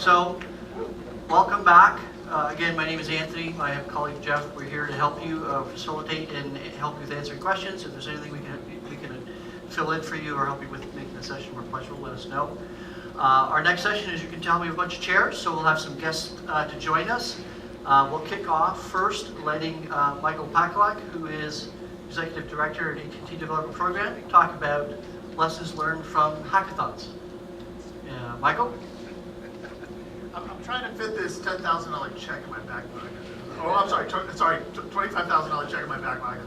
So, welcome back. Again, my name is Anthony. My colleague Jeff. We're here to help you facilitate and help you with answering questions. If there's anything we can fill in for you or help you with making the session more pleasurable, let us know. Our next session, as you can tell, we have a bunch of chairs, so we'll have some guests to join us. We'll kick off first letting Michael Pakalak, who is Executive Director at AT&T Developer Program, talk about lessons learned from hackathons. Michael? I'm trying to fit this $10,000 check in my back pocket. Oh, I'm sorry, $25,000 check in my back pocket.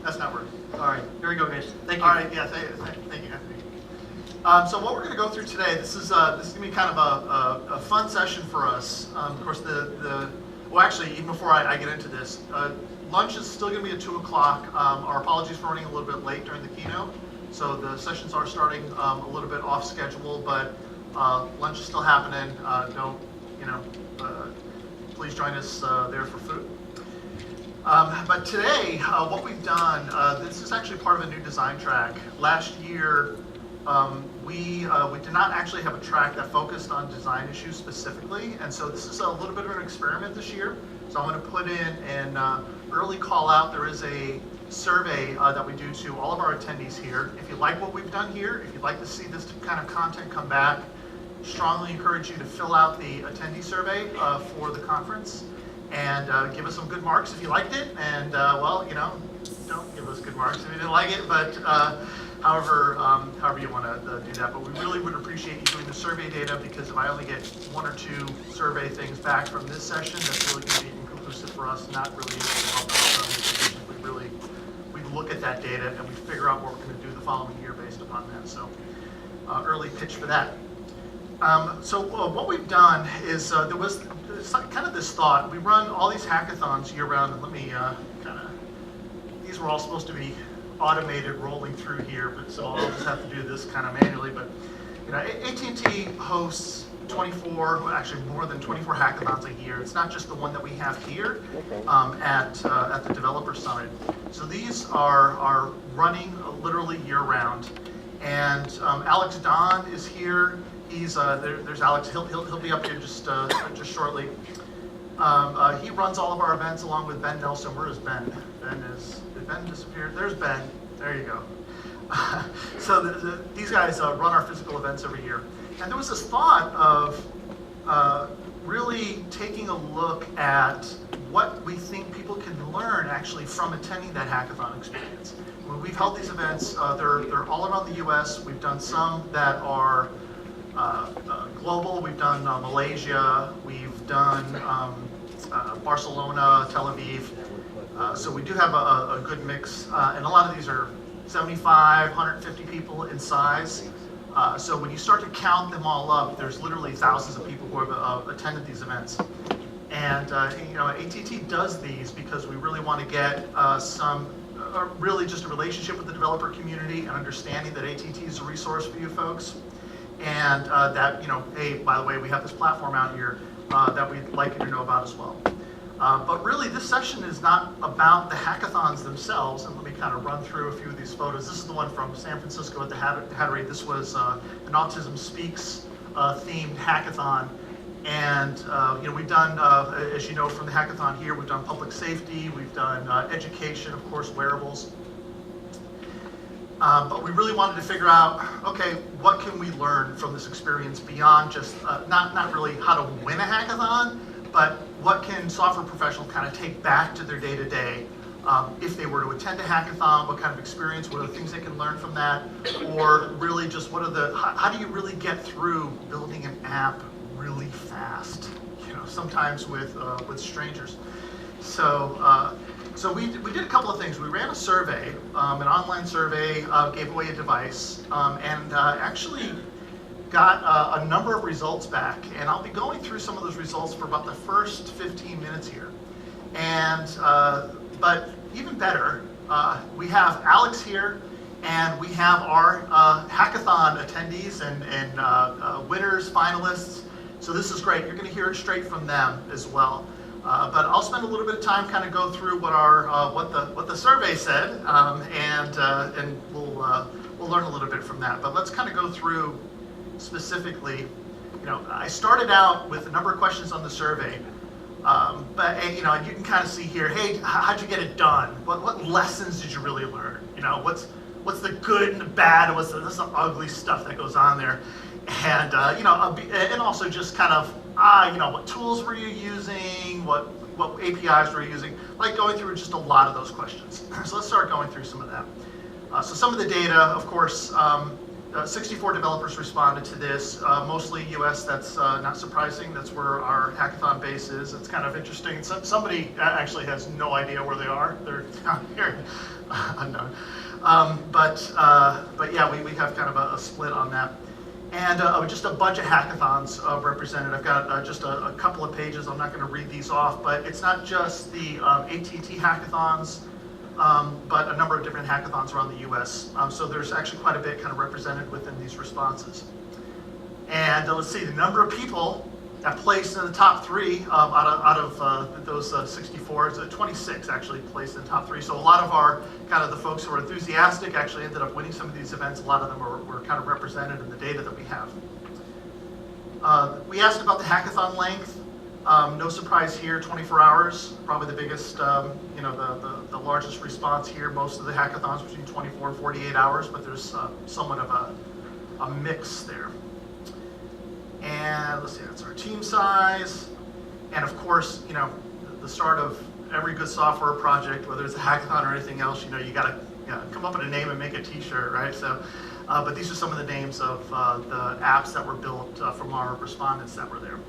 That's not working. All right, here we go, guys. Thank you. All right, yeah, thank you, Anthony. So what we're going to go through today, this is going to be kind of a fun session for us. Of course, well, actually, even before I get into this, lunch is still going to be at 2 o'clock. Our apologies for running a little bit late during the keynote. So the sessions are starting a little bit off schedule, but lunch is still happening. Please join us there for food. But today, what we've done, this is actually part of a new design track. Last year, we did not actually have a track that focused on design issues specifically, and so this is a little bit of an experiment this year. So I'm going to put in an early call out. There is a survey that we do to all of our attendees here. If you like what we've done here, if you'd like to see this kind of content come back, strongly encourage you to fill out the attendee survey for the conference and give us some good marks if you liked it. And don't give us good marks if you didn't like it, but however you want to do that. But we really would appreciate you doing the survey data, because if I only get 1 or 2 survey things back from this session, that's really going to be inconclusive for us, not really able to help us. We look at that data and we figure out what we're going to do the following year based upon that. So early pitch for that. What we've done is there was kind of this thought. We run all these hackathons year round, and let me these were all supposed to be automated rolling through here, but so I'll just have to do this kind of manually. But AT&T hosts 24, actually more than 24 hackathons a year. It's not just the one that we have here at the Developer Summit. So these are running literally year round. And Alex Don is here. He's there's Alex. He'll be up here just shortly. He runs all of our events along with Ben Nelson. Where is Ben? Did Ben disappear? There's Ben. There you go. So these guys run our physical events every year. And there was this thought of really taking a look at what we think people can learn actually from attending that hackathon experience. When we've held these events, they're all around the U.S. We've done some that are global. We've done Malaysia. We've done Barcelona, Tel Aviv. So we do have a good mix. And a lot of these are 75, 150 people in size. So when you start to count them all up, there's literally thousands of people who have attended these events. And AT&T does these because we really want to get really just a relationship with the developer community and understanding that AT&T is a resource for you folks. And that, hey, by the way, we have this platform out here that we'd like you to know about as well. But really, this session is not about the hackathons themselves. And let me kind of run through a few of these photos. This is the one from San Francisco at the Hattery. This was an Autism Speaks themed hackathon. And we've done, as you know from the hackathon here, we've done public safety, we've done education, of course, wearables. But we really wanted to figure out, okay, what can we learn from this experience beyond just, not really how to win a hackathon, but what can software professionals kind of take back to their day-to-day if they were to attend a hackathon, what kind of experience, what are the things they can learn from that, or really just how do you really get through building an app really fast, sometimes with strangers. So we did a couple of things. We ran a survey, an online survey, gave away a device, and actually got a number of results back. And I'll be going through some of those results for about the first 15 minutes here. And but even better, we have Alex here, and we have our hackathon attendees and winners, finalists. So this is great. You're going to hear it straight from them as well. But I'll spend a little bit of time kind of go through what the survey said, and we'll learn a little bit from that. But let's kind of go through specifically I started out with a number of questions on the survey, but you can kind of see here, hey, how'd you get it done? What lessons did you really learn? What's the good and the bad? What's the ugly stuff that goes on there? And and also just kind of what tools were you using? What APIs were you using? Like going through just a lot of those questions. So let's start going through some of that. So some of the data, of course, 64 developers responded to this, mostly US. That's not surprising. That's where our hackathon base is. It's kind of interesting. Somebody actually has no idea where they are. They're down here, unknown. But yeah, we have kind of a split on that. And just a bunch of hackathons represented. I've got just a couple of pages. I'm not going to read these off, but it's not just the AT&T hackathons, but a number of different hackathons around the US. So there's actually quite a bit kind of represented within these responses. And let's see, the number of people that placed in the top 3 out of those 64, 26 actually placed in the top 3. So a lot of our kind of the folks who were enthusiastic actually ended up winning some of these events. A lot of them were kind of represented in the data that we have. We asked about the hackathon length. No surprise here, 24 hours, probably the biggest, the largest response here. Most of the hackathons between 24 and 48 hours, but there's somewhat of a mix there. And let's see, that's our team size. And of course, the start of every good software project, whether it's a hackathon or anything else, you gotta come up with a name and make a t-shirt, right? So, but these are some of the names of the apps that were built from our respondents that were there.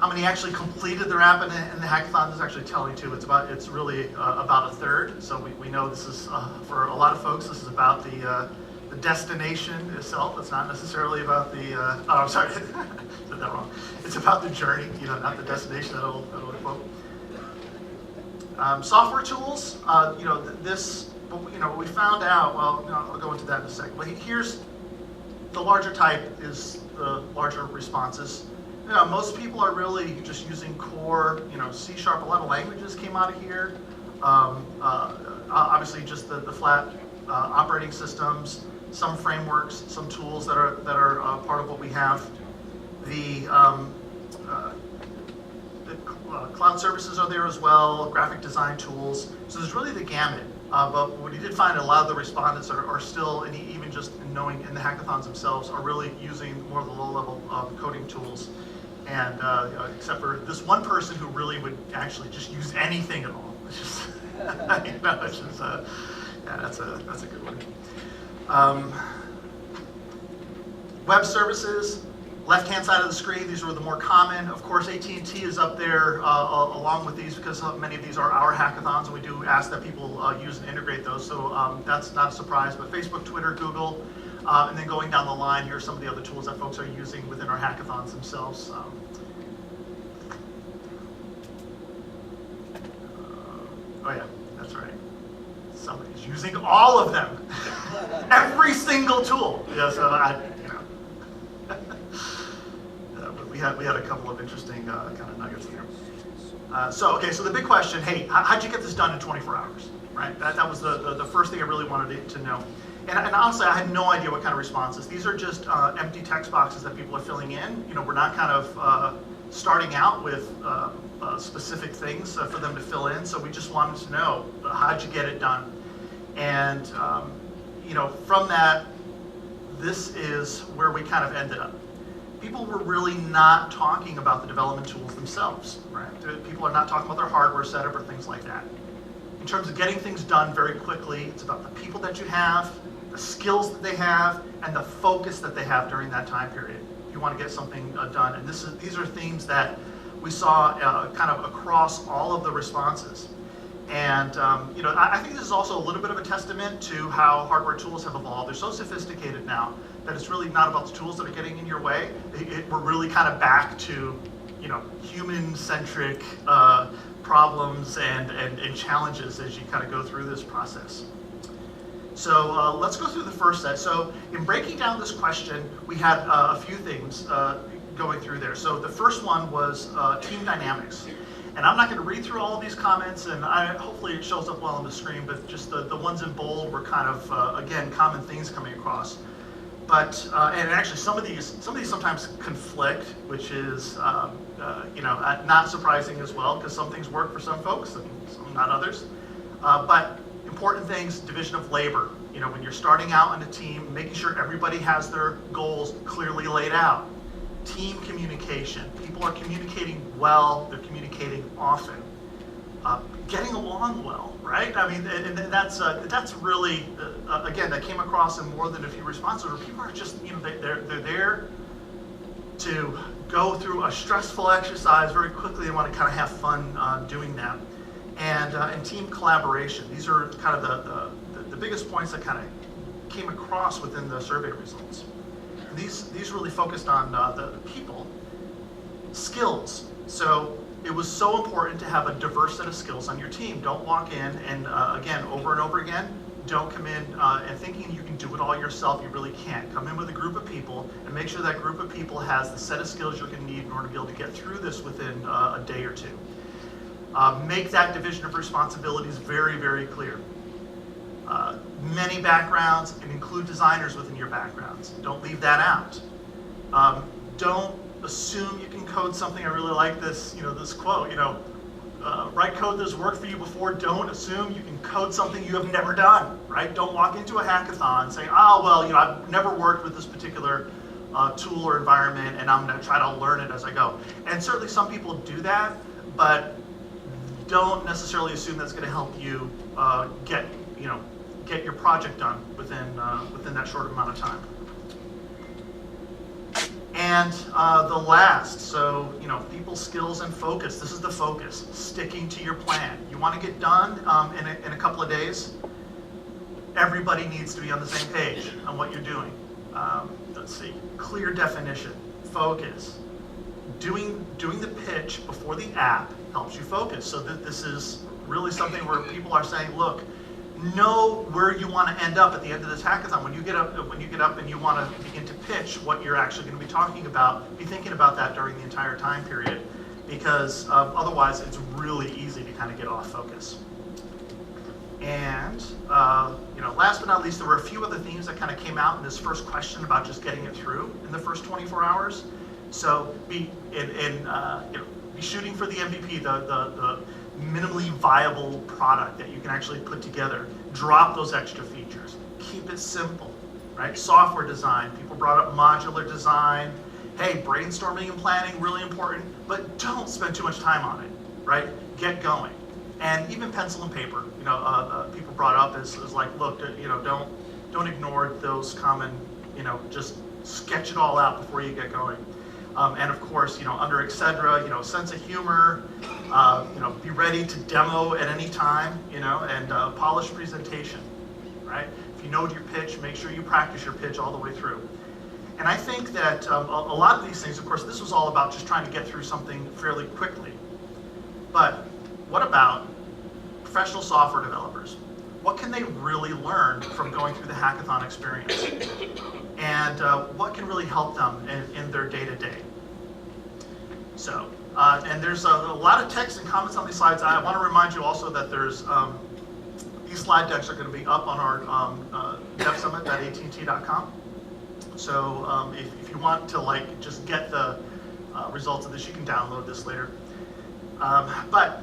How many actually completed their app in the hackathon? This is actually telling too. It's really about a third. So we know this is, for a lot of folks, this is about the destination itself. It's not necessarily about the, oh, I'm sorry, I said that wrong. It's about the journey, not the destination, that'll quote. Software tools, what we found out, well, I'll go into that in a second, but here's the larger type is the larger responses. Most people are really just using core, C# a lot of languages came out of here. Obviously just the flat operating systems, some frameworks, some tools that are part of what we have. The cloud services are there as well, graphic design tools. So there's really the gamut. But what you did find, a lot of the respondents are still, and even just knowing in the hackathons themselves, are really using more of the low-level coding tools. And except for this one person who really would actually just use anything at all. It's just, yeah, that's a good one. Web services, left-hand side of the screen, these are the more common. Of course, AT&T is up there along with these because many of these are our hackathons, and we do ask that people use and integrate those. So that's not a surprise, but Facebook, Twitter, Google, and then going down the line, here are some of the other tools that folks are using within our hackathons themselves. Oh yeah, that's right. Somebody's using all of them. Every single tool. Yeah, so we had a couple of interesting kind of nuggets there. So the big question, hey, how'd you get this done in 24 hours? Right? That was the first thing I really wanted to know. And honestly, I had no idea what kind of responses. These are just empty text boxes that people are filling in. We're not kind of starting out with specific things for them to fill in. So we just wanted to know, how'd you get it done? And from that, this is where we kind of ended up. People were really not talking about the development tools themselves, right? People are not talking about their hardware setup or things like that. In terms of getting things done very quickly, it's about the people that you have, the skills that they have, and the focus that they have during that time period. You want to get something done. And these are themes that we saw kind of across all of the responses. And I think this is also a little bit of a testament to how hardware tools have evolved. They're so sophisticated now that it's really not about the tools that are getting in your way. We're really kind of back to human-centric problems and challenges as you kind of go through this process. So let's go through the first set. So in breaking down this question, we had a few things going through there. So the first one was team dynamics. And I'm not going to read through all of these comments, and hopefully it shows up well on the screen, but just the ones in bold were kind of, again, common things coming across. And actually some of these sometimes conflict, which is not surprising as well, because some things work for some folks and some not others. But important things: division of labor. When you're starting out on a team, making sure everybody has their goals clearly laid out. Team communication. People are communicating well. They're communicating often. Getting along well, right? I mean, and that's really again, that came across in more than a few responses where people are just they're there to go through a stressful exercise very quickly. They want to kind of have fun doing that, and team collaboration. These are kind of the biggest points that kind of came across within the survey results. And these really focused on the people skills. So it was so important to have a diverse set of skills on your team. Don't walk in and, again, over and over again, don't come in and thinking you can do it all yourself. You really can't. Come in with a group of people and make sure that group of people has the set of skills you're going to need in order to be able to get through this within a day or two. Make that division of responsibilities very, very clear. Many backgrounds, and include designers within your backgrounds. Don't leave that out. Don't assume you can code something. I really like this, this quote, write code that's worked for you before. Don't assume you can code something you have never done, right? Don't walk into a hackathon saying, oh, well, I've never worked with this particular tool or environment, and I'm going to try to learn it as I go. And certainly some people do that, but don't necessarily assume that's going to help you get your project done within that short amount of time. And the last, so people skills and focus. This is the focus. Sticking to your plan. You want to get done in a couple of days. Everybody needs to be on the same page on what you're doing. Let's see. Clear definition. Focus. Doing the pitch before the app helps you focus. So this is really something where people are saying, look, know where you want to end up at the end of this hackathon. When you get up and you want to begin to pitch what you're actually going to be talking about, be thinking about that during the entire time period, because otherwise it's really easy to kind of get off focus. And last but not least, there were a few other themes that kind of came out in this first question about just getting it through in the first 24 hours. So be shooting for the MVP, the minimally viable product that you can actually put together. Drop those extra features. Keep it simple, right? Software design. People brought up modular design. Hey, brainstorming and planning, really important, but don't spend too much time on it, right? Get going. And even pencil and paper, people brought up is like, look, don't ignore those common, just sketch it all out before you get going. And of course, under etc., sense of humor, be ready to demo at any time, and polished presentation, right? If you know your pitch, make sure you practice your pitch all the way through. And I think that a lot of these things, of course, this was all about just trying to get through something fairly quickly. But what about professional software developers? What can they really learn from going through the hackathon experience? And what can really help them in their day-to-day? So, and there's a lot of text and comments on these slides. I want to remind you also that there's these slide decks are going to be up on our Dev Summit at AT&T.com. So if you want to just get the results of this, you can download this later. But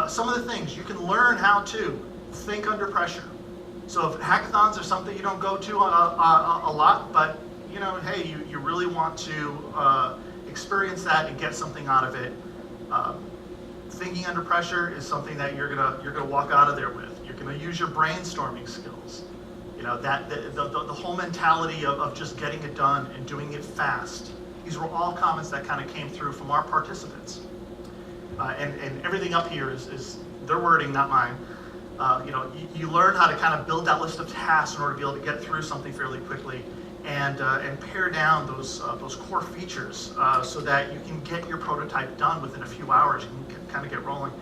some of the things you can learn how to think under pressure. So if hackathons are something you don't go to a lot, but hey, you really want to experience that and get something out of it. Thinking under pressure is something that you're gonna walk out of there with. You're gonna use your brainstorming skills. That the whole mentality of just getting it done and doing it fast. These were all comments that kind of came through from our participants. And everything up here is their wording, not mine. You learn how to kind of build that list of tasks in order to be able to get through something fairly quickly, and pare down those core features so that you can get your prototype done within a few hours. You can kind of get rolling,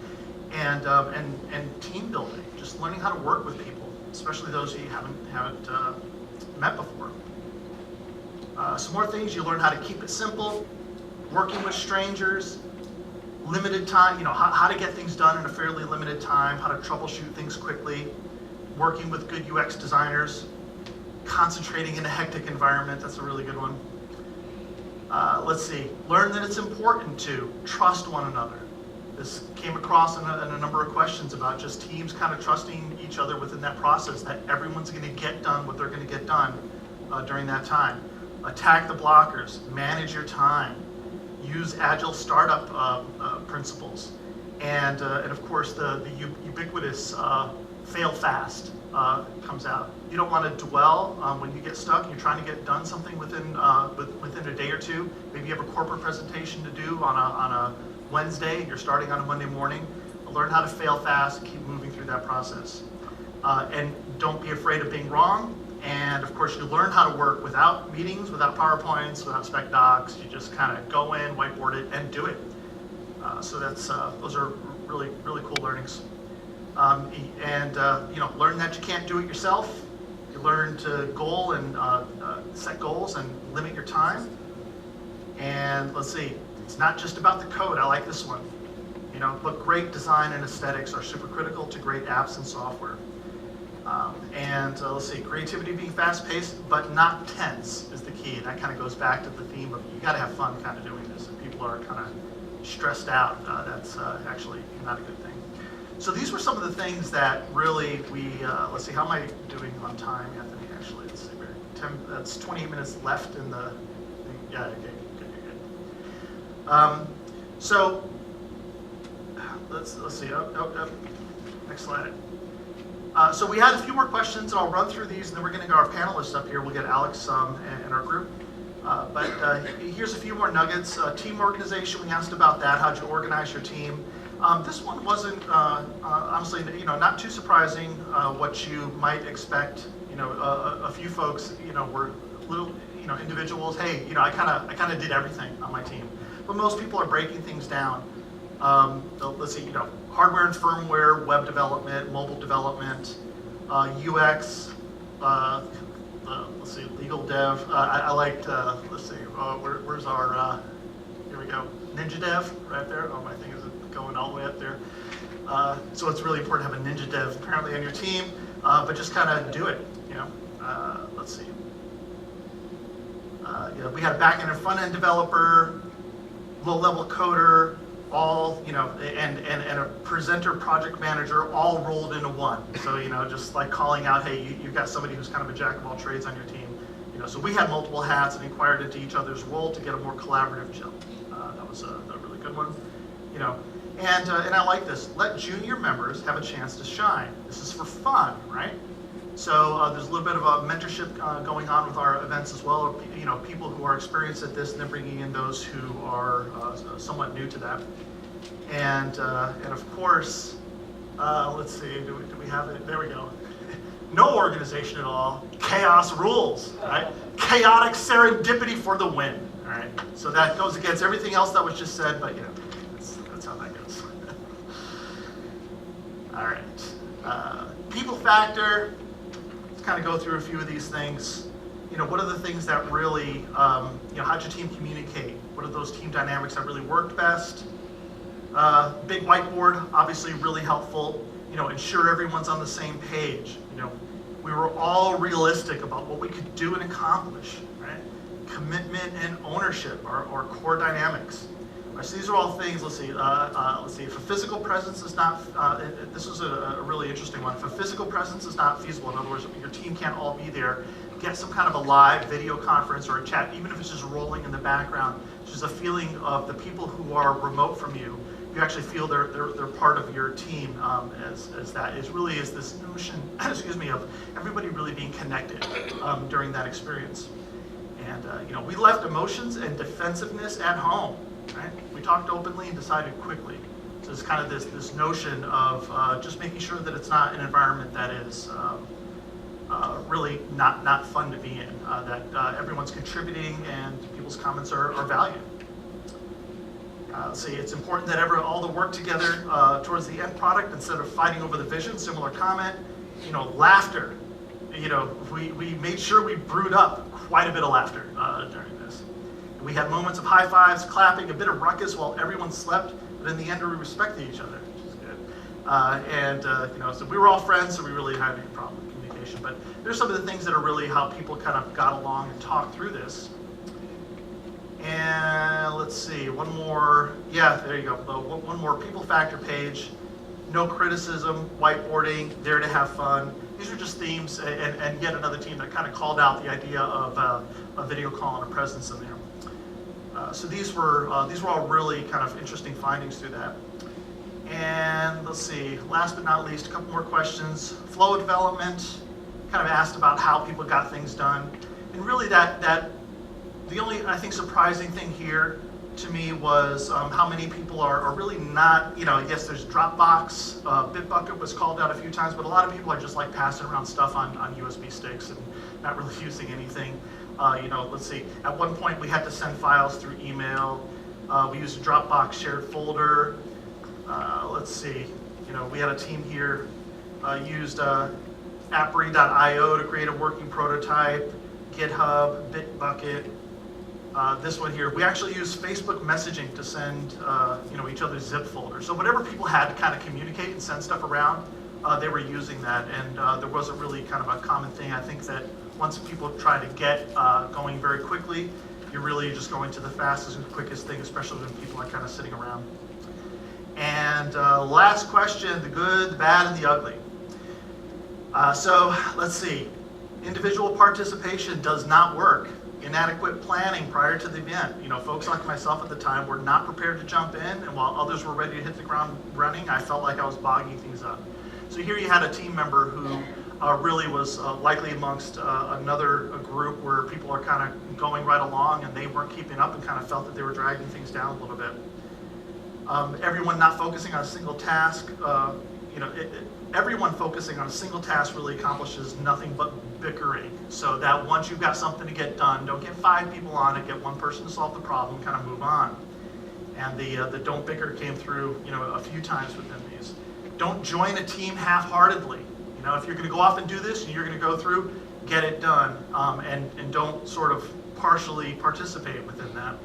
and team building, just learning how to work with people, especially those who you haven't met before. Some more things: you learn how to keep it simple, working with strangers. Limited time, how to get things done in a fairly limited time, how to troubleshoot things quickly, working with good UX designers, concentrating in a hectic environment. That's a really good one. Let's see. Learn that it's important to trust one another. This came across in a number of questions about just teams kind of trusting each other within that process, that everyone's going to get done what they're going to get done during that time. Attack the blockers. Manage your time. Use agile startup principles. And of course, the ubiquitous fail fast comes out. You don't want to dwell when you get stuck and you're trying to get done something within a day or two. Maybe you have a corporate presentation to do on a Wednesday and you're starting on a Monday morning. Learn how to fail fast and keep moving through that process. And don't be afraid of being wrong. And of course, you learn how to work without meetings, without PowerPoints, without spec docs. You just kind of go in, whiteboard it, and do it. So those are really, really cool learnings. Learn that you can't do it yourself. You learn to goal and set goals and limit your time. And let's see, it's not just about the code. I like this one. But great design and aesthetics are super critical to great apps and software. Let's see, creativity being fast-paced but not tense is the key. And that kind of goes back to the theme of you got to have fun kind of doing this. If people are kind of stressed out, that's actually not a good thing. So these were some of the things that really let's see, how am I doing on time, Anthony? Actually, let's see, that's 28 minutes left in the, yeah, okay, good. So let's see, next slide. So we had a few more questions, and I'll run through these, and then we're going to get our panelists up here. We'll get Alex and our group. But here's a few more nuggets. Team organization, we asked about that. How'd you organize your team? This one wasn't, honestly, not too surprising. What you might expect, a few folks, were little, individuals. Hey, I kind of did everything on my team. But most people are breaking things down. Let's see, hardware and firmware, web development, mobile development, UX, let's see, legal dev. I liked, let's see, where's our, here we go, Ninja Dev right there. Oh, my thing is going all the way up there. So it's really important to have a Ninja Dev apparently on your team, but just kind of do it, let's see. We had a back-end and front-end developer, low-level coder, all, and a presenter project manager all rolled into one. So, just like calling out, hey, you've got somebody who's kind of a jack of all trades on your team. So we had multiple hats and inquired into each other's role to get a more collaborative gel. That was a really good one. And I like this. Let junior members have a chance to shine. This is for fun, right? So there's a little bit of a mentorship going on with our events as well. People who are experienced at this, and then bringing in those who are somewhat new to that. And of course, let's see, do we have it? There we go. No organization at all. Chaos rules, right? Chaotic serendipity for the win, all right? So that goes against everything else that was just said, but that's how that goes. All right. People factor. Let's kind of go through a few of these things. What are the things that really, how'd your team communicate? What are those team dynamics that really worked best? Big whiteboard, obviously really helpful. Ensure everyone's on the same page. We were all realistic about what we could do and accomplish, right? Commitment and ownership are core dynamics. Right, so these are all things, let's see, if a physical presence is not, this is a really interesting one. If a physical presence is not feasible, in other words, your team can't all be there, get some kind of a live video conference or a chat, even if it's just rolling in the background. It's just a feeling of the people who are remote from you. You actually feel they're part of your team as that is this notion, excuse me, of everybody really being connected during that experience. And we left emotions and defensiveness at home. Right? We talked openly and decided quickly. So it's kind of this notion of just making sure that it's not an environment that is really not fun to be in. That everyone's contributing and people's comments are valued. See, it's important that all the work together towards the end product instead of fighting over the vision. Similar comment. Laughter. We made sure we brewed up quite a bit of laughter during this. We had moments of high fives, clapping, a bit of ruckus while everyone slept, but in the end we respected each other, which is good. So we were all friends, so we really didn't have any problem with communication. information. But there's some of the things that are really how people kind of got along and talked through this. And let's see, one more. Yeah, there you go. One more people factor page. No criticism, whiteboarding, there to have fun. These are just themes, and yet another team that kind of called out the idea of a video call and a presence in there. So these were all really kind of interesting findings through that. And let's see, last but not least, a couple more questions. Flow of development, kind of asked about how people got things done. And really the only, I think, surprising thing here to me was how many people are really not, yes, there's Dropbox, Bitbucket was called out a few times, but a lot of people are just like passing around stuff on USB sticks and not really using anything. Let's see, at one point we had to send files through email. We used a Dropbox shared folder. Let's see, we had a team here used Appery.io to create a working prototype, GitHub, Bitbucket. This one here, we actually use Facebook messaging to send each other's zip folders. So whatever people had to kind of communicate and send stuff around, they were using that, and there wasn't really kind of a common thing. I think that once people try to get going very quickly, you're really just going to the fastest and quickest thing, especially when people are kind of sitting around. And last question, the good, the bad, and the ugly. So let's see, individual participation does not work. Inadequate planning prior to the event. Folks like myself at the time were not prepared to jump in, and while others were ready to hit the ground running, I felt like I was bogging things up. So here you had a team member who really was likely amongst another group where people are kind of going right along and they weren't keeping up and kind of felt that they were dragging things down a little bit. Everyone not focusing on a single task. Everyone focusing on a single task really accomplishes nothing but bickering. So that once you've got something to get done, don't get 5 people on it, get one person to solve the problem, kind of move on. And the don't bicker came through, a few times within these. Don't join a team half-heartedly. If you're going to go off and do this and you're going to go through, get it done, and don't sort of partially participate within that.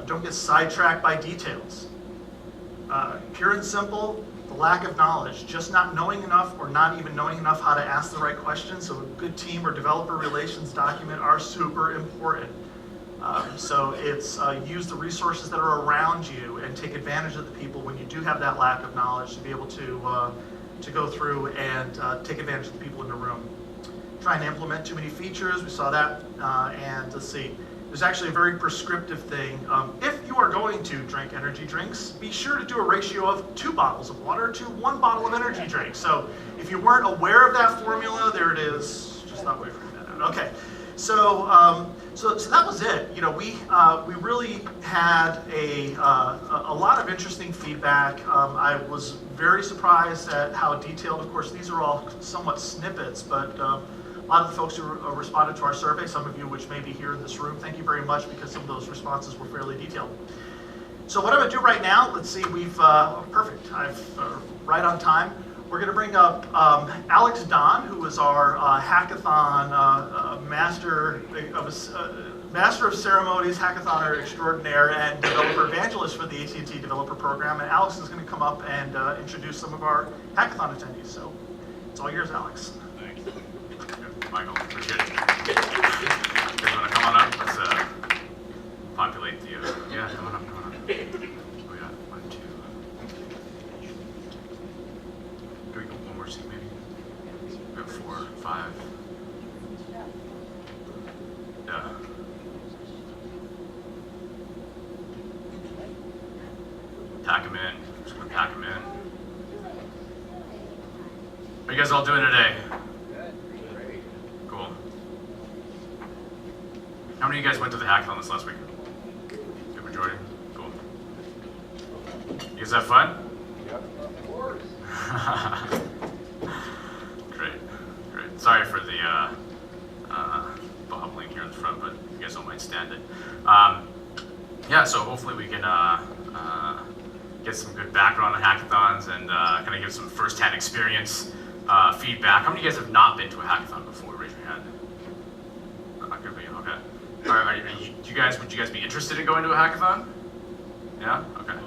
Don't get sidetracked by details. Pure and simple. The lack of knowledge, just not knowing enough or not even knowing enough how to ask the right questions. So a good team or developer relations document are super important. So it's use the resources that are around you and take advantage of the people when you do have that lack of knowledge to be able to go through and take advantage of the people in the room. Try and implement too many features, we saw that, and let's see. There's actually a very prescriptive thing. If you are going to drink energy drinks, be sure to do a ratio of 2 bottles of water to 1 bottle of energy drink. So if you weren't aware of that formula, there it is. Just thought we'd figure that out. Okay, so that was it. We really had a lot of interesting feedback. I was very surprised at how detailed. Of course, these are all somewhat snippets, but. A lot of the folks who responded to our survey, some of you which may be here in this room, thank you very much because some of those responses were fairly detailed. So what I'm going to do right now, let's see, perfect, right on time. We're going to bring up Alex Don, who is our hackathon master of ceremonies, hackathon extraordinaire, and developer evangelist for the AT&T Developer Program. And Alex is going to come up and introduce some of our hackathon attendees. So it's all yours, Alex. Michael, appreciate it. You guys want to come on up? Let's populate the, yeah, come on up. We got 1, 2. Can we go one more seat maybe? We got 4, 5. Yeah. Pack them in. Just gonna pack them in. How you guys all doing today? Cool. How many of you guys went to the hackathon this last week? Good majority? Cool. You guys have fun? Yep, of course. Great. Sorry for the bubbling here in the front, but you guys don't mind stand it. Yeah, so hopefully we can get some good background on hackathons and kind of give some first-hand experience feedback. How many of you guys have not been to a hackathon before? Raise your hand. Not good for you. Okay. Would you guys be interested in going to a hackathon? Yeah. Okay.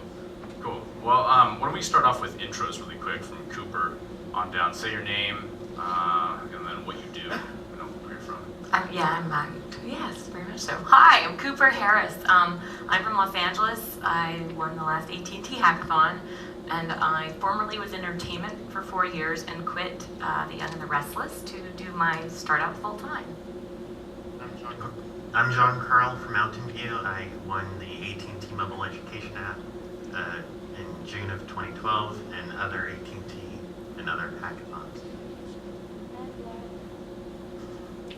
Cool. Well, why don't we start off with intros really quick from Cooper on down. Say your name, and then what you do, where you're from. Yes, very much so. Hi, I'm Cooper Harris. I'm from Los Angeles. I won the last AT&T Hackathon, and I formerly was in entertainment for 4 years and quit The Young and the Restless to do my startup full time. I'm John Carl from Mountain View. I won the AT&T Mobile Education app in June of 2012 and other AT&T and other hackathons.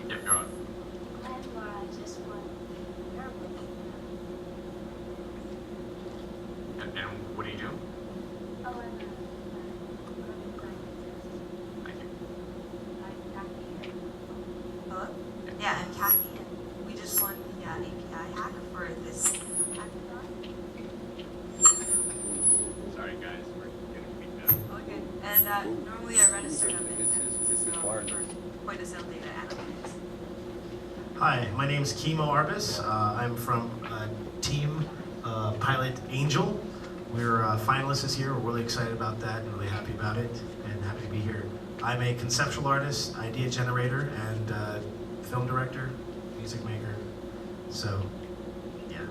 Yep, you're on. I'm Laura. I just won Airplane. And what do you do? Oh, I'm a design Thank you. I'm Kathy. Hello? Yeah, I'm Kathy, and we just won the API hack for this hackathon. Sorry guys, we're getting feedback. Okay. And normally I run a startup in San Francisco for point-of-sale data analytics. Hi, my name is Kimo Arbus. I'm from Team Pilot Angel. We're finalists this year. We're really excited about that and really happy about it and happy to be here. I'm a conceptual artist, idea generator, and film director, music maker. So, yeah.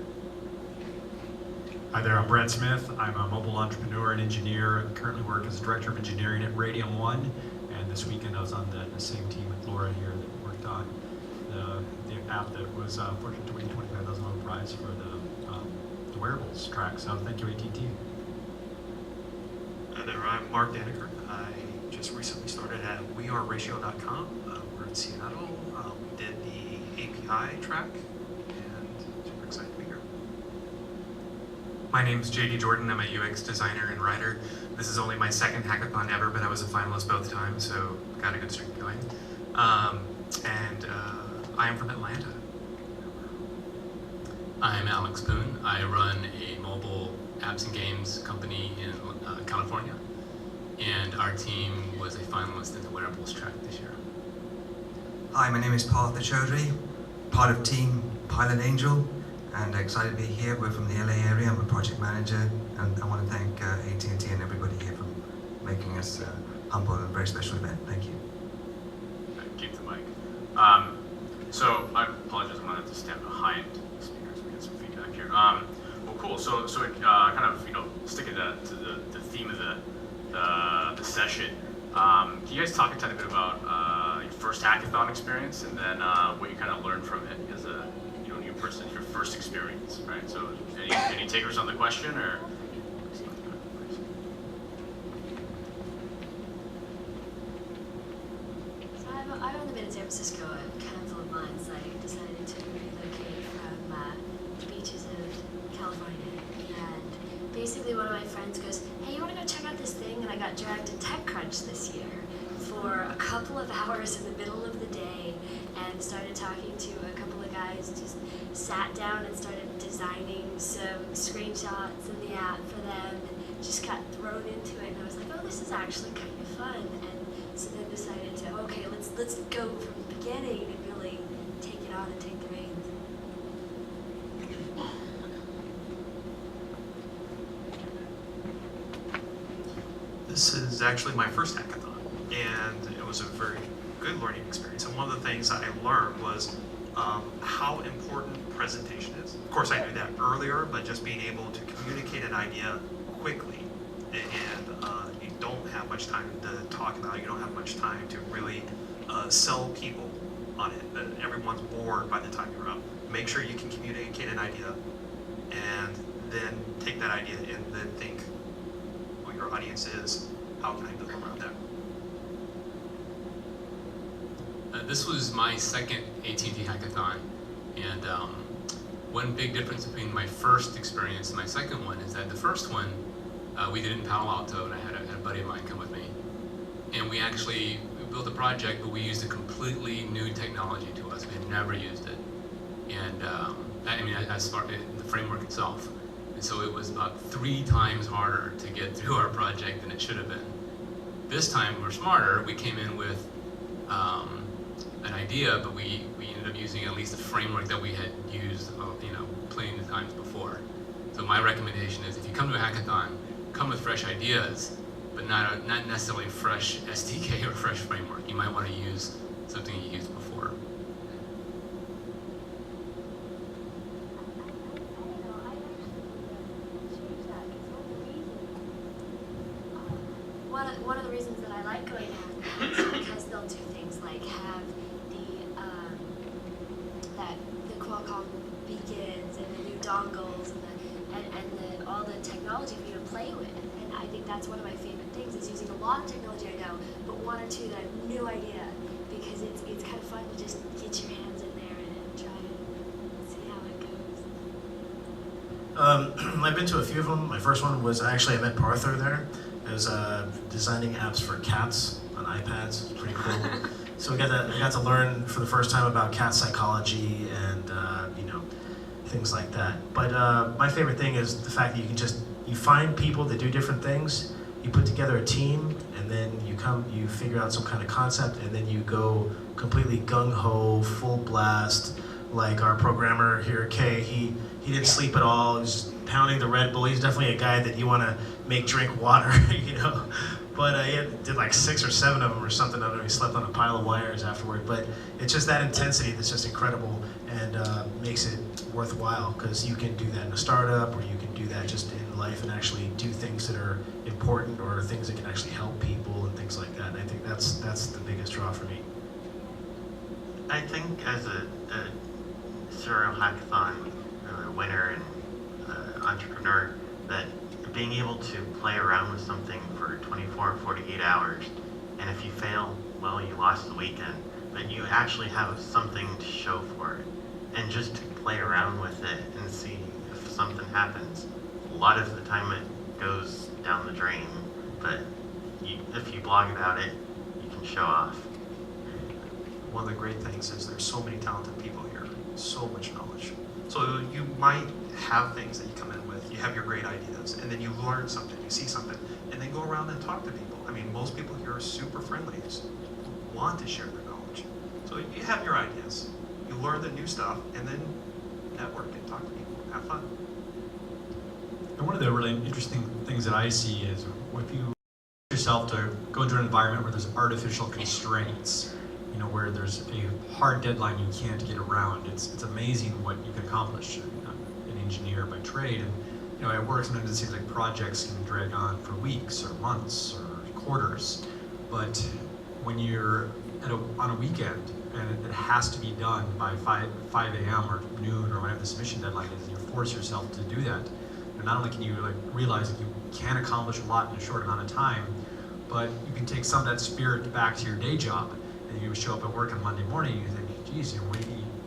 Hi there, I'm Brett Smith. I'm a mobile entrepreneur and engineer. I currently work as Director of Engineering at Radium One. And this weekend I was on the same team with Laura here that worked on the app that was fortunate to win the $25,000 prize for the wearables track. So thank you, AT&T. Hi there, I'm Mark Daniker. I just recently started at weareratio.com. We're in Seattle. We did the API track, and super excited to be here. My name is JD Jordan. I'm a UX designer and writer. This is only my second hackathon ever, but I was a finalist both times, so got a good streak going. I am from Atlanta. I'm Alex Boone. I run a mobile apps and games company in California, and our team was a finalist in the wearables track this year. Hi, my name is Partha Chaudhary, part of Team Pilot Angel, and excited to be here. We're from the LA area. I'm a project manager, and I want to thank AT&T and everybody here for making us humble and a very special event. Thank you. Keep the mic. So I apologize, I'm gonna have to stand behind the speakers. We get some feedback here. Well, cool. So kind of sticking to the theme of the session. Can you guys talk a tiny bit about your first hackathon experience and then what you kind of learned from it as a new person, your first experience, right? So any takers on the question or? So I've only been in San Francisco a handful of months. I decided to relocate from the beaches of California. And basically one of my friends goes, hey, you want to go check out this thing? And I got dragged to TechCrunch this year for a couple of hours in the middle of the day and started talking to a couple of guys, just sat down and started designing some screenshots in the app for them and just got thrown into it. And I was like, oh, this is actually kind of fun. And so then decided to, okay, let's go from the beginning and really take it on and take the reins. This is actually my first hackathon, and it was a very good learning experience. And one of the things I learned was how important presentation is. Of course, I knew that earlier, but just being able to communicate an idea quickly, and you don't have much time to talk about it. You don't have much time to really sell people on it. Everyone's bored by the time you're up. Make sure you can communicate an idea, and then take that idea and then think who your audience is. How can I build around that? This was my second AT&T hackathon, and one big difference between my first experience and my second one is that the first one we did in Palo Alto, and I had a buddy of mine come with me, and we built a project, but we used a completely new technology to us. We had never used it, and as far as the framework itself, and so it was about 3 times harder to get through our project than it should have been. This time we're smarter. We came in with an idea, but we ended up using at least a framework that we had used plenty of times before. So my recommendation is if you come to a hackathon, come with fresh ideas, but not necessarily a fresh SDK or fresh framework. You might want to use something you used before? One of the reasons that I like going to hackathons is because they'll do things like have the Qualcomm beacons and the new dongles and all the technology for you to play with. And I think that's one of my favorite things is using a lot of technology I know, but one or two that I have no idea, because it's kind of fun to just get your hands in there and try and see how it goes. I've been to a few of them. My first one was I met Parther there. I was designing apps for cats on iPads. It was pretty cool. So I got to learn for the first time about cat psychology and things like that. But my favorite thing is the fact that you find people that do different things. You put together a team, and then you figure out some kind of concept, and then you go completely gung ho, full blast. Like our programmer here, Kay, he didn't sleep at all. He was pounding the Red Bull. He's definitely a guy that you want to make drink water, But he did like 6 or 7 of them or something. I don't know. He slept on a pile of wires afterward. But it's just that intensity that's just incredible and makes it worthwhile, because you can do that in a startup, or you can do that just in life and actually do things that are important or things that can actually help people and things like that. And I think that's the biggest draw for me. I think as a serial hackathon winner and entrepreneur, that being able to play around with something for 24 or 48 hours, and if you fail, well, you lost the weekend, but you actually have something to show for it. And just to play around with it and see if something happens. A lot of the time it goes down the drain, but if you blog about it, you can show off. One of the great things is there's so many talented people here, so much knowledge. So you might have things that you come in with, you have your great ideas, and then you learn something, you see something, and then go around and talk to people. I mean, most people here are super friendly, just want to share their knowledge. So you have your ideas, you learn the new stuff, and then network and talk to people, have fun. And one of the really interesting things that I see is if you yourself to go into an environment where there's artificial constraints, where there's a hard deadline you can't get around, it's amazing what you can accomplish. I'm an engineer by trade, and at work sometimes it seems like projects can drag on for weeks or months or quarters, but when you're on a weekend and it has to be done by 5 a.m. or noon or whatever the submission deadline is, and you force yourself to do that, not only can you realize that you can accomplish a lot in a short amount of time, but you can take some of that spirit back to your day job. And you show up at work on Monday morning and you think, geez,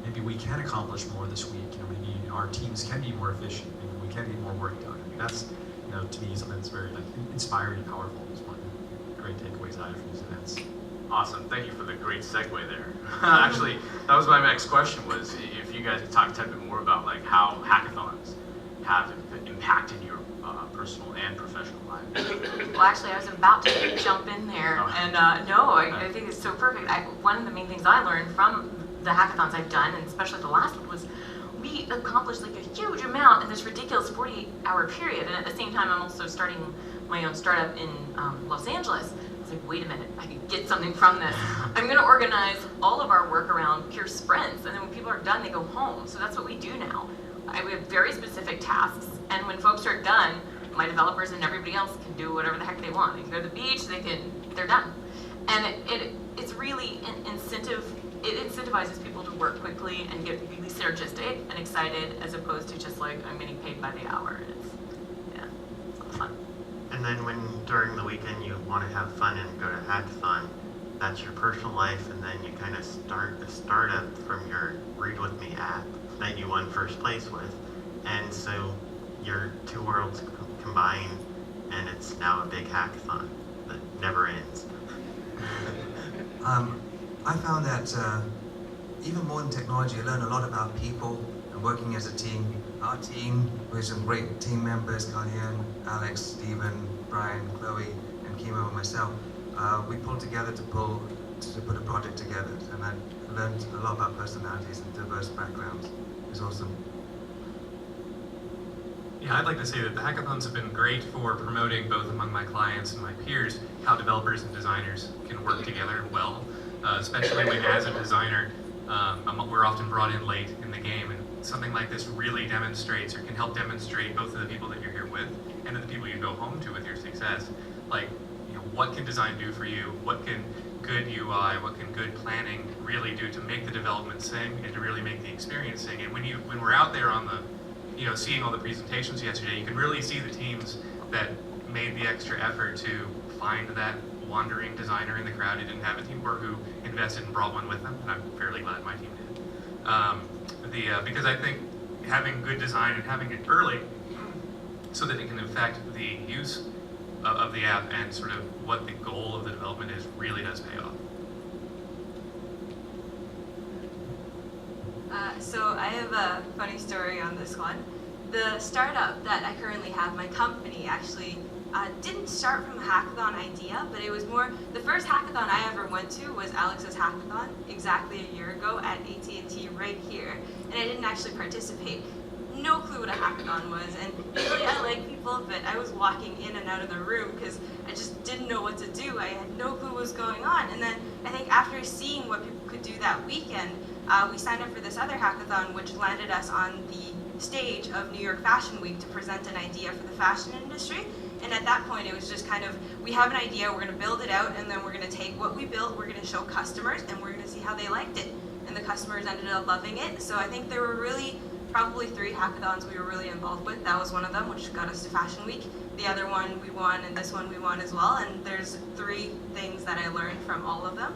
maybe we can accomplish more this week. Maybe our teams can be more efficient. Maybe we can get more work done. I mean, that's, to me, something that's very inspiring and powerful. Is one of the great takeaways I have from these events. Awesome. Thank you for the great segue there. Actually, that was my next question, was if you guys could talk a bit more about how hackathons have impacted your personal and professional life. Well, actually, I was about to jump in there, and I think it's so perfect. One of the main things I learned from the hackathons I've done, and especially the last one, was we accomplished a huge amount in this ridiculous 48-hour period. And at the same time, I'm also starting my own startup in Los Angeles. I was like, wait a minute, I could get something from this. I'm going to organize all of our work around pure sprints, and then when people are done, they go home. So that's what we do now. We have very specific tasks, and when folks are done, my developers and everybody else can do whatever the heck they want. They can go to the beach, they're done. And it's really it incentivizes people to work quickly and get really synergistic and excited, as opposed to just I'm getting paid by the hour. And it's a lot of fun. And then during the weekend you want to have fun and go to hackathon, that's your personal life, and then you kind of start a startup from your Read With Me app that you won first place with. And so your two worlds combine, and it's now a big hackathon that never ends. I found that even more than technology, I learned a lot about people and working as a team. Our team, with some great team members, Kalyan, Alex, Stephen, Brian, Chloe, and Kimo and myself, we pulled together to put a project together, and I learned a lot about personalities and diverse backgrounds. It was awesome. Yeah, I'd like to say that the hackathons have been great for promoting, both among my clients and my peers, how developers and designers can work together well. especially when as a designer, we're often brought in late in the game, and something like this really demonstrates or can help demonstrate both to the people that you're here with and to the people you go home to with your success, like, you know, what can design do for you? What can good UI, what can good planning really do to make the development sing and to really make the experience sing? And when we're out there on the, you know, seeing all the presentations yesterday, you can really see the teams that made the extra effort to find that wandering designer in the crowd who didn't have a team or who invested and brought one with them, and I'm fairly glad my team did. Because I think having good design and having it early so that it can affect the use of the app and sort of what the goal of the development is really does pay off. So I have a funny story on this one. The startup that I currently have, my company, actually didn't start from a hackathon idea, but it was more, the first hackathon I ever went to was Alex's hackathon exactly a year ago at AT&T right here, and I didn't actually participate. No clue what a hackathon was, and usually I like people, but I was walking in and out of the room because I just didn't know what to do. I had no clue what was going on, and then I think after seeing what people could do that weekend, we signed up for this other hackathon, which landed us on the stage of New York Fashion Week to present an idea for the fashion industry. And at that point, it was just kind of, we have an idea, we're going to build it out, and then we're going to take what we built, we're going to show customers, and we're going to see how they liked it. And the customers ended up loving it. So I think there were really probably 3 hackathons we were really involved with. That was one of them, which got us to Fashion Week. The other one we won, and this one we won as well. And there's 3 things that I learned from all of them.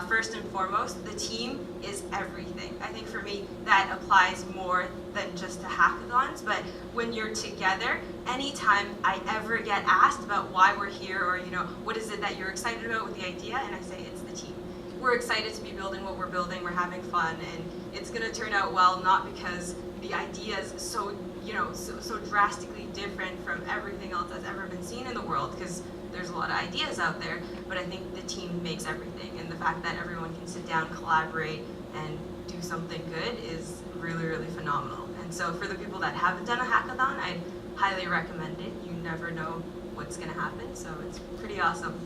First and foremost, the team is everything. I think for me, that applies more than just to hackathons, but when you're together, anytime I ever get asked about why we're here or, you know, what is it that you're excited about with the idea, and I say it's the team. We're excited to be building what we're building, we're having fun, and it's gonna turn out well, not because the idea is so, you know, so drastically different from everything else that's ever been seen in the world, because there's a lot of ideas out there, but I think the team makes everything, and the fact that everyone can sit down, collaborate, and do something good is really, really phenomenal. And so for the people that haven't done a hackathon, I'd highly recommend it. You never know what's gonna happen, so it's pretty awesome.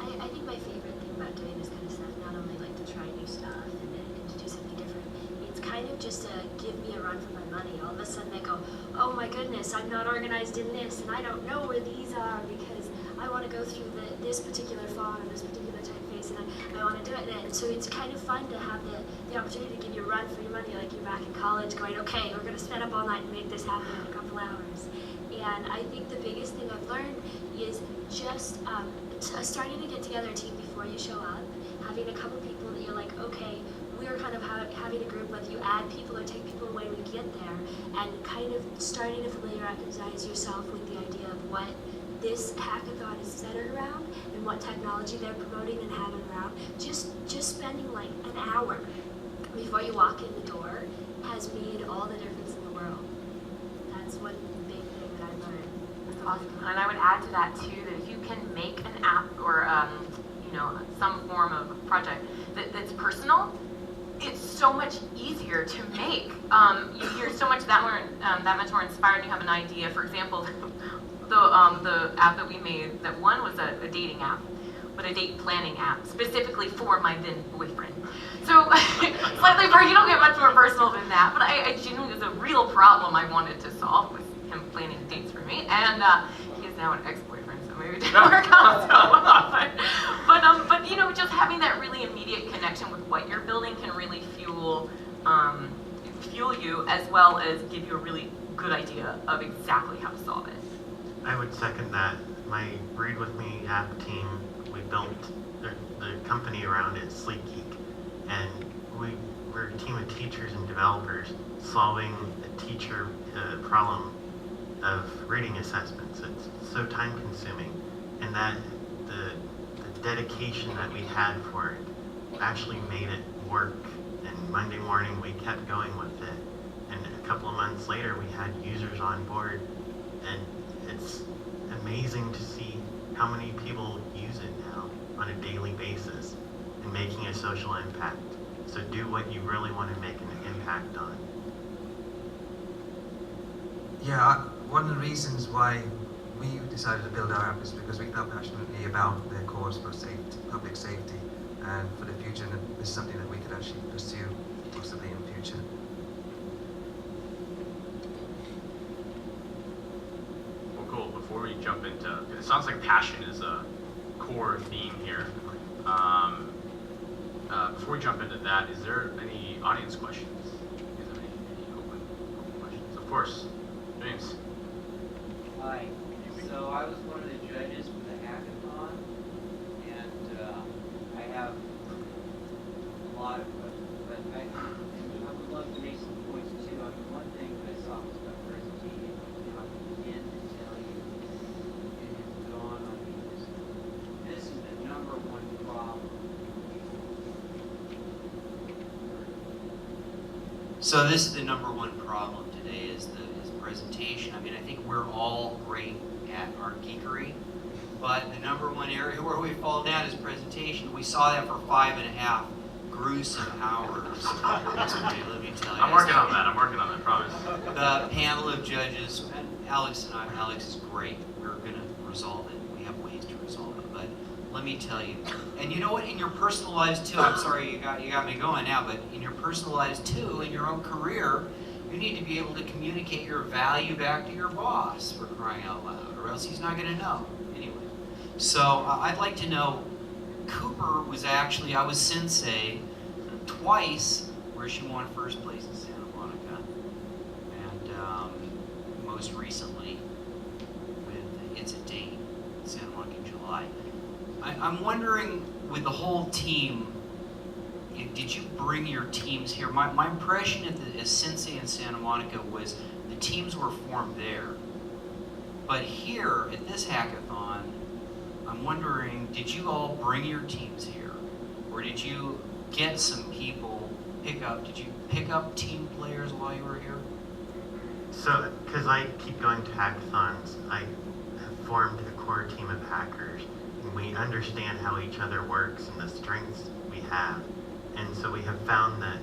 I think my favorite thing about doing this kind of stuff, not only like to try new stuff and to do something different, it's kind of just to give me a run for my money. All of a sudden I go, oh my goodness, I'm not organized in this, and I don't know where these are because I want to go through this particular font or this particular typeface, and I want to do it. And so it's kind of fun to have the opportunity to give you a run for your money, like you're back in college going, okay, we're going to spend up all night and make this happen in a couple hours. And I think the biggest thing I've learned is just starting to get together a team before you show up, having a couple people that you're like, okay, we're kind of having a group, whether you add people or take people away when you get there, and kind of starting to familiarize yourself with the idea of what this hackathon is centered around and what technology they're promoting and having around. Just spending like an hour before you walk in the door has made all the difference in the world. That's one big thing that I learned. That's awesome. And I would add to that too that if you can make an app or you know, some form of project that's personal, it's so much easier to make. You're so much that much more inspired. You have an idea. For example, the app that we made, that one was a dating app, but a date planning app specifically for my then boyfriend. So slightly more, you don't get much more personal than that. But I genuinely, it was a real problem I wanted to solve with him planning dates for me, and he's now an ex-boyfriend, so maybe it didn't work out so well. But you know, just having that really immediate connection with what you're building can really fuel you, as well as give you a really good idea of exactly how to solve it. I would second that. My Read With Me app team, we built the company around it, Sleek Geek, and we're a team of teachers and developers solving a teacher problem of reading assessments. It's so time consuming, and that the dedication that we had for it actually made it work. And Monday morning we kept going with it, and a couple of months later we had users on board, and it's amazing to see how many people use it now on a daily basis and making a social impact. So do what you really want to make an impact on. Yeah, one of the reasons why we decided to build our app is because we felt passionately about their cause for safety, public safety, and for the future, and this is something that we could actually pursue possibly in the future. Well, cool. Before we jump into, it sounds like passion is a core theme here. Before we jump into that, is there any audience questions? You guys have any open questions? Of course, James. Hi. So I was one of the judges for the hackathon, and I have a lot of questions, but I would love to make some points too. I mean, one thing that I saw was about presentation, and I begin to tell you, it has dawned on me, this is the number one problem. So this is the number one problem today is presentation. I mean, I think we're all great at our geekery, but the number one area where we fall down is presentation. We saw that for 5.5 gruesome hours. Let me tell you. I'm working on that, promise. The panel of judges, and Alex is great. We're going to resolve it. We have ways to resolve it, but let me tell you. And you know what, in your personal lives too, I'm sorry you got me going now, but in your personal lives too, in your own career, you need to be able to communicate your value back to your boss, for crying out loud, or else he's not going to know. Anyway, so I'd like to know, Cooper was actually, I was sensei twice where she won first place in Santa Monica, and most recently with It's a Date in Santa Monica in July. I'm wondering, with the whole team, did you bring your teams here? My impression as sensei in Santa Monica was the teams were formed there. But here at this hackathon, I'm wondering, did you all bring your teams here? Or did you get some people, did you pick up team players while you were here? So, because I keep going to hackathons, I have formed a core team of hackers, and we understand how each other works and the strengths we have. And so we have found that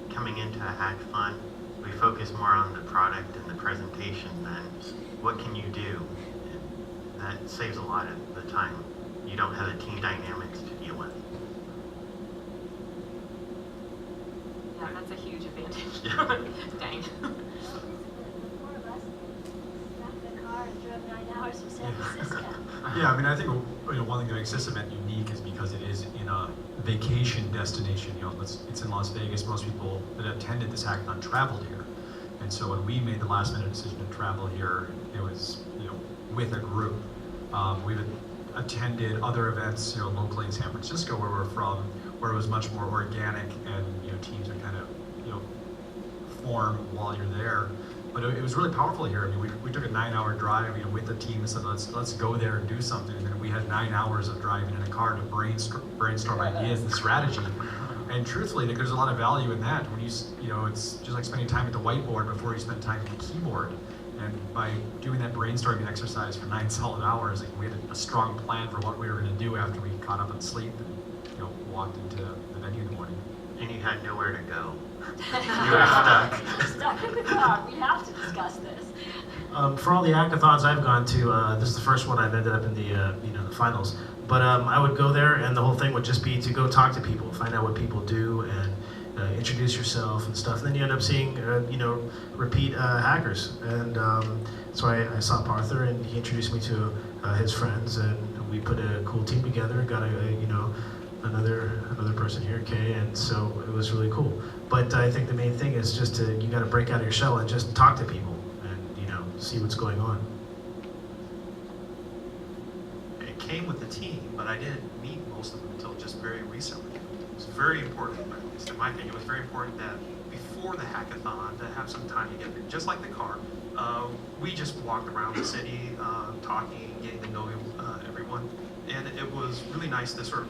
coming into a hackathon, we focus more on the product and the presentation than what can you do. And that saves a lot of the time. You don't have the team dynamics to deal with. Yeah, that's a huge advantage. Dang. Yeah, I mean, I think one thing that makes this event unique is because it is in a vacation destination. It's in Las Vegas. Most people that attended this hackathon traveled here, and so when we made the last-minute decision to travel here, it was with a group. We've attended other events locally in San Francisco where we're from, where it was much more organic, and teams would kind of form while you're there. But it was really powerful here. I mean, we took a 9-hour drive, with the team and said, let's go there and do something. And then we had 9 hours of driving in a car to brainstorm ideas and strategy. And truthfully, there's a lot of value in that. When it's just like spending time at the whiteboard before you spend time at the keyboard. And by doing that brainstorming exercise for 9 solid hours, we had a strong plan for what we were going to do after we caught up on sleep and walked into the venue in the morning. And you had nowhere to go. You were stuck. Stuck in the car. We have to discuss this. For all the hackathons I've gone to, this is the first one I've ended up in the finals. But I would go there, and the whole thing would just be to go talk to people, find out what people do, and introduce yourself and stuff. And then you end up seeing, repeat hackers. And so I saw Parther, and he introduced me to his friends, and we put a cool team together. Got another person here, Kay, and so it was really cool. But I think the main thing is just you got to break out of your shell and just talk to people and see what's going on. It came with the team, but I didn't meet most of them until just very recently. It was very important, at least in my opinion, it was very important that before the hackathon to have some time together, just like the car. We just walked around the city, talking, getting to know everyone, and it was really nice to sort of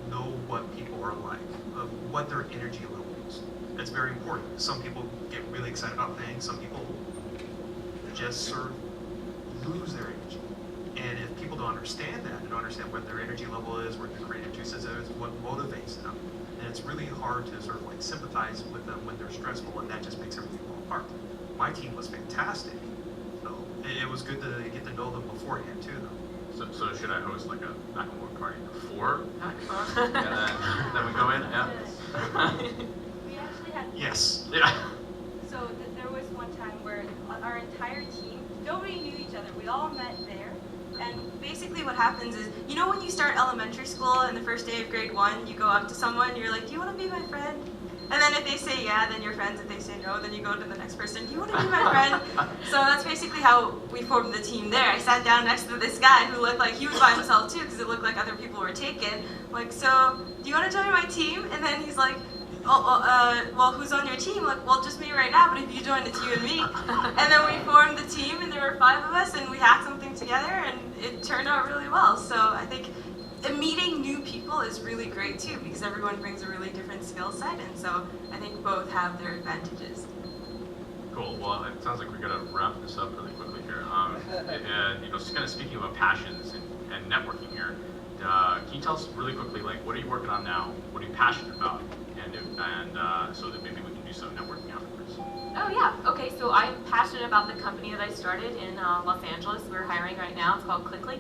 know what people are like, what their energy level is. It's very important. Some people get really excited about things. Some people just sort of lose their energy. And if people don't understand that, they don't understand what their energy level is, what their creative juices is, what motivates them, and it's really hard to sort of sympathize with them when they're stressful, and that just makes everything fall apart. My team was fantastic, it was good to get to know them beforehand too, though. So should I host like a back-and-forth party before hackathon? And then we go in? Yeah. We actually had. Yes. Yeah. So there was one time where our entire team, nobody knew each other. We all met there. And basically what happens is, you know when you start elementary school and the first day of grade 1, you go up to someone, you're like, do you want to be my friend? And then if they say yeah, then you're friends. If they say no, then you go to the next person, do you want to be my friend? So that's basically how we formed the team there. I sat down next to this guy who looked like he was by himself too, because it looked like other people were taken. I'm like, so, do you want to join my team? And then he's like, well, who's on your team? Like, well, just me right now, but if you join, it's you and me. And then we formed the team, and there were 5 of us, and we hacked something together, and it turned out really well. So I think meeting new people is really great too, because everyone brings a really different skill set, and so I think both have their advantages. Cool. Well, it sounds like we're gonna wrap this up really quickly here. Just kind of speaking about passions and networking here. Can you tell us really quickly, like, what are you working on now? What are you passionate about? And so that maybe we can do some networking afterwards. Oh yeah, okay, so I'm passionate about the company that I started in Los Angeles. We're hiring right now, it's called Clickly.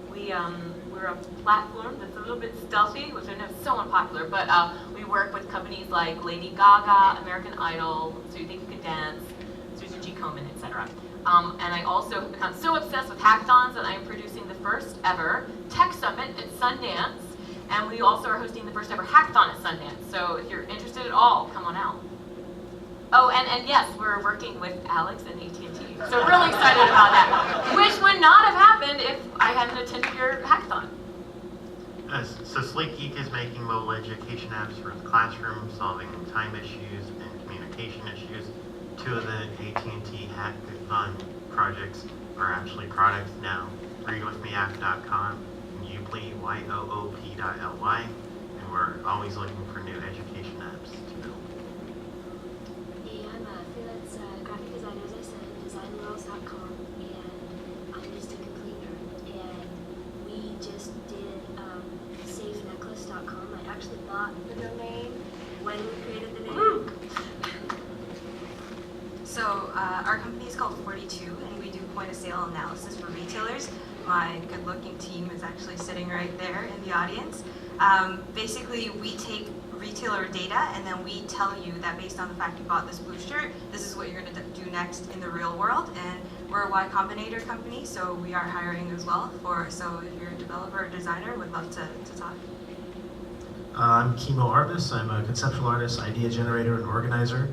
We're a platform that's a little bit stealthy, which I know is so unpopular, but we work with companies like Lady Gaga, American Idol, So You Think You Can Dance, Susan G. Komen, etc. And I also have become so obsessed with hackathons that I am producing the first ever Tech Summit at Sundance. And we also are hosting the first ever hackathon at Sundance. So if you're interested at all, come on out. Oh, and yes, we're working with Alex and AT&T. So really excited about that. Which would not have happened if I hadn't attended your hackathon. So Sleek Geek is making mobile education apps for the classroom, solving time issues and communication issues. 2 of the AT&T Hackathon projects are actually products now. readwithmeapp.com and Yooply, YOOP.ly, and we're always looking for new education apps to build. Hey, I'm a freelance graphic designer, as I said, designworlds.com, and I'm just a complete nerd. And we just did safenecklace.com. I actually bought the domain when we created the name. So our company is called 42, and we do point-of-sale analysis for retailers. My good-looking team is actually sitting right there in the audience. Basically, we take retailer data, and then we tell you that based on the fact you bought this blue shirt, this is what you're going to do next in the real world. And we're a Y Combinator company, so we are hiring as well. So if you're a developer or designer, would love to talk. I'm Kimo Arbus. I'm a conceptual artist, idea generator, and organizer.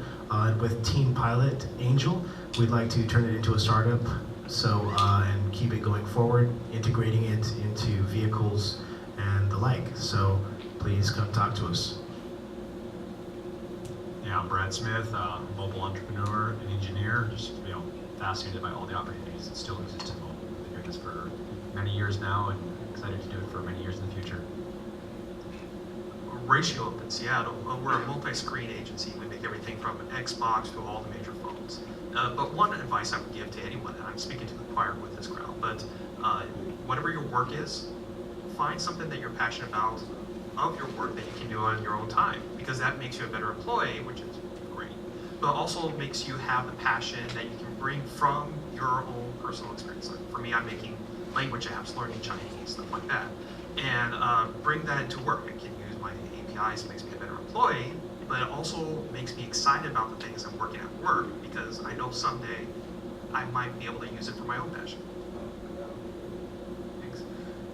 With Team Pilot Angel, we'd like to turn it into a startup, and keep it going forward, integrating it into vehicles and the like. So please come talk to us. Yeah, I'm Brad Smith, mobile entrepreneur and engineer. Just fascinated by all the opportunities that still exist in mobile. I've been doing this for many years now, and excited to do it for many years in the future. Ratio up in Seattle, we're a multi-screen agency. We make everything from Xbox to all the major phones. But one advice I would give to anyone, and I'm speaking to the choir with this crowd, but whatever your work is, find something that you're passionate about of your work that you can do on your own time, because that makes you a better employee, which is great, but also makes you have the passion that you can bring from your own personal experience. Like for me, I'm making language apps, learning Chinese, stuff like that, and bring that into work. I can use my APIs, it makes me a better employee, but it also makes me excited about the things I'm working at work, because I know someday I might be able to use it for my own passion. Thanks.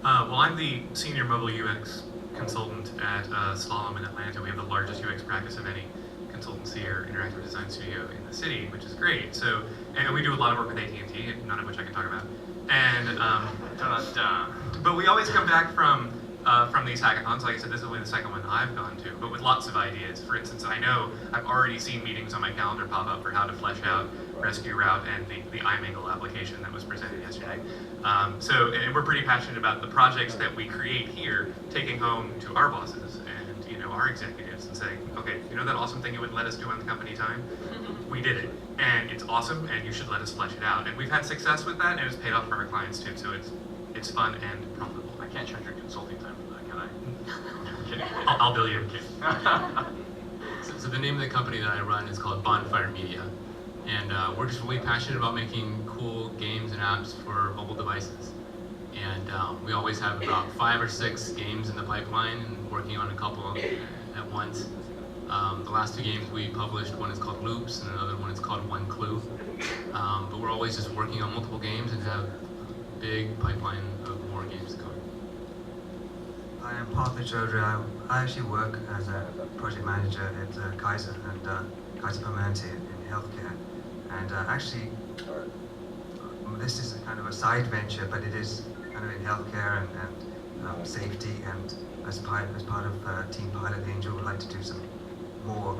Well, I'm the senior mobile UX consultant at Slalom in Atlanta. We have the largest UX practice of any consultancy or interactive design studio in the city, which is great. So, and we do a lot of work with AT&T, none of which I can talk about. And but we always come back from these hackathons. Like I said, this is only the second one I've gone to, but with lots of ideas. For instance, I know I've already seen meetings on my calendar pop up for how to flesh out Rescue Route and the iMangle application that was presented yesterday. And we're pretty passionate about the projects that we create here, taking home to our bosses and our executives and saying, okay, that awesome thing you wouldn't let us do on the company time? We did it, and it's awesome, and you should let us flesh it out. And we've had success with that, and it's paid off for our clients too. So it's fun and profitable. I can't charge your consulting time for that, can I? I'm kidding. I'll bill you. So the name of the company that I run is called Bonfire Media. And we're just really passionate about making cool games and apps for mobile devices. And we always have about 5 or 6 games in the pipeline and working on a couple at once. The last 2 games we published, one is called Loops and another one is called One Clue. But we're always just working on multiple games and have a big pipeline of more games coming. I am Partha Chaudhary. I actually work as a project manager at Kaiser and Kaiser Permanente in healthcare. And actually, this is kind of a side venture, but it is kind of in healthcare and safety. And as part of Team Pilot Angel, we'd like to do some more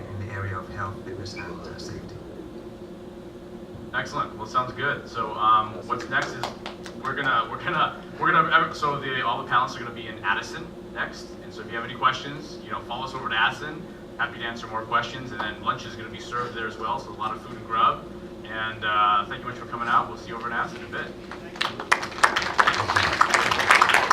in the area of health, fitness, and safety. Excellent. Well, sounds good. So, what's next is all the panelists are gonna be in Addison next. And so, if you have any questions, follow us over to Addison. Happy to answer more questions. And then lunch is gonna be served there as well. So, a lot of food and grub. And thank you much for coming out. We'll see you over in Addison in a bit.